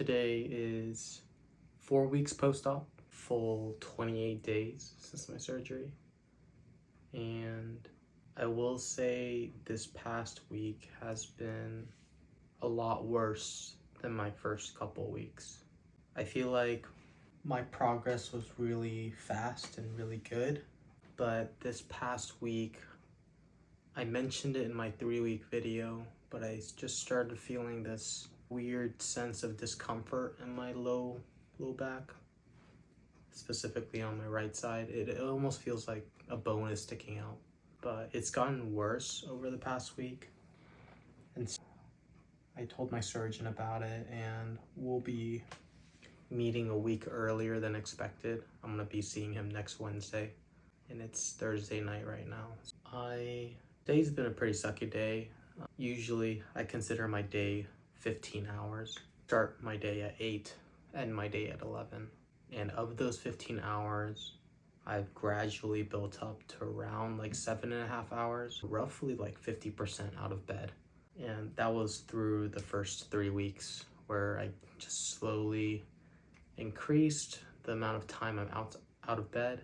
Today is 4 weeks post-op, full 28 days since my surgery. And I will say this past week has been a lot worse than my first couple weeks. I feel like my progress was really fast and really good, but this past week, I mentioned it in my 3-week video, but I just started feeling this weird sense of discomfort in my low back, specifically on my right side. It almost feels like a bone is sticking out, but it's gotten worse over the past week. And so I told my surgeon about it, and we'll be meeting a week earlier than expected. I'm gonna be seeing him next Wednesday, and it's Thursday night right now. Today's been a pretty sucky day. Usually I consider my day 15 hours. Start my day at 8, end my day at 11. And of those 15 hours, I've gradually built up to around like 7.5 hours, roughly like 50% out of bed. And that was through the first 3 weeks, where I just slowly increased the amount of time I'm out of bed.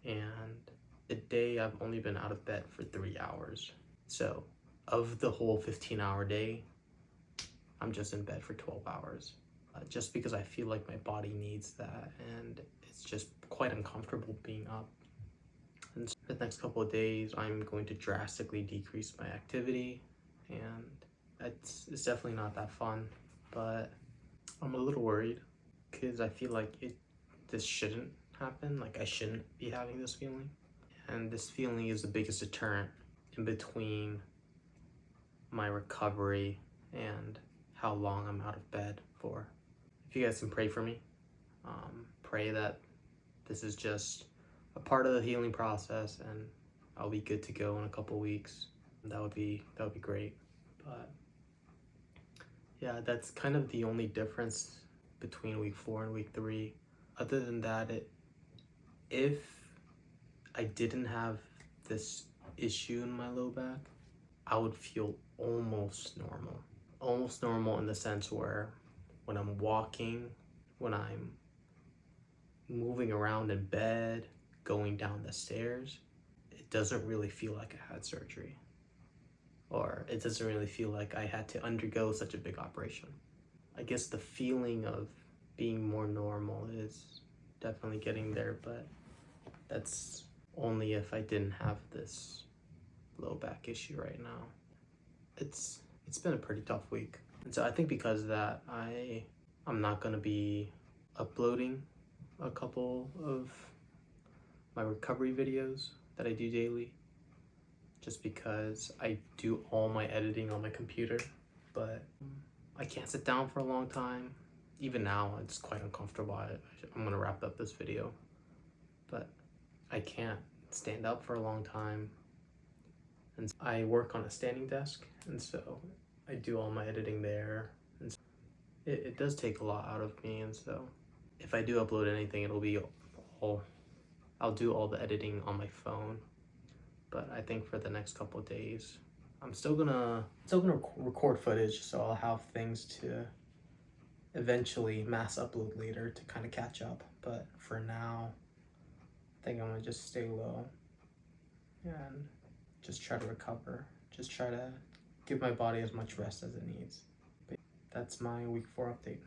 And today I've only been out of bed for 3 hours. So of the whole 15-hour day, I'm just in bed for 12 hours. Just because I feel like my body needs that, and it's just quite uncomfortable being up. And so the next couple of days, I'm going to drastically decrease my activity, and it's definitely not that fun, but I'm a little worried because I feel like this shouldn't happen. Like, I shouldn't be having this feeling. And this feeling is the biggest deterrent in between my recovery and how long I'm out of bed for. If you guys can pray for me, pray that this is just a part of the healing process and I'll be good to go in a couple weeks. That would be great. But yeah, that's kind of the only difference between week 4 and week 3. Other than that, if I didn't have this issue in my low back, I would feel almost normal. Almost normal in the sense where when I'm walking, when I'm moving around in bed, going down the stairs, it doesn't really feel like I had surgery. Or it doesn't really feel like I had to undergo such a big operation. I guess the feeling of being more normal is definitely getting there, but that's only if I didn't have this low back issue right now. It's been a pretty tough week. And so I think because of that, I'm not gonna be uploading a couple of my recovery videos that I do daily, just because I do all my editing on my computer, but I can't sit down for a long time. Even now, it's quite uncomfortable. I'm gonna wrap up this video, but I can't stand up for a long time. And I work on a standing desk, and so I do all my editing there. And so it does take a lot out of me, and so if I do upload anything, I'll do all the editing on my phone. But I think for the next couple of days, I'm still gonna record footage, so I'll have things to eventually mass upload later to kind of catch up. But for now, I think I'm gonna just stay low and just try to recover. Just try to give my body as much rest as it needs. But that's my week 4 update.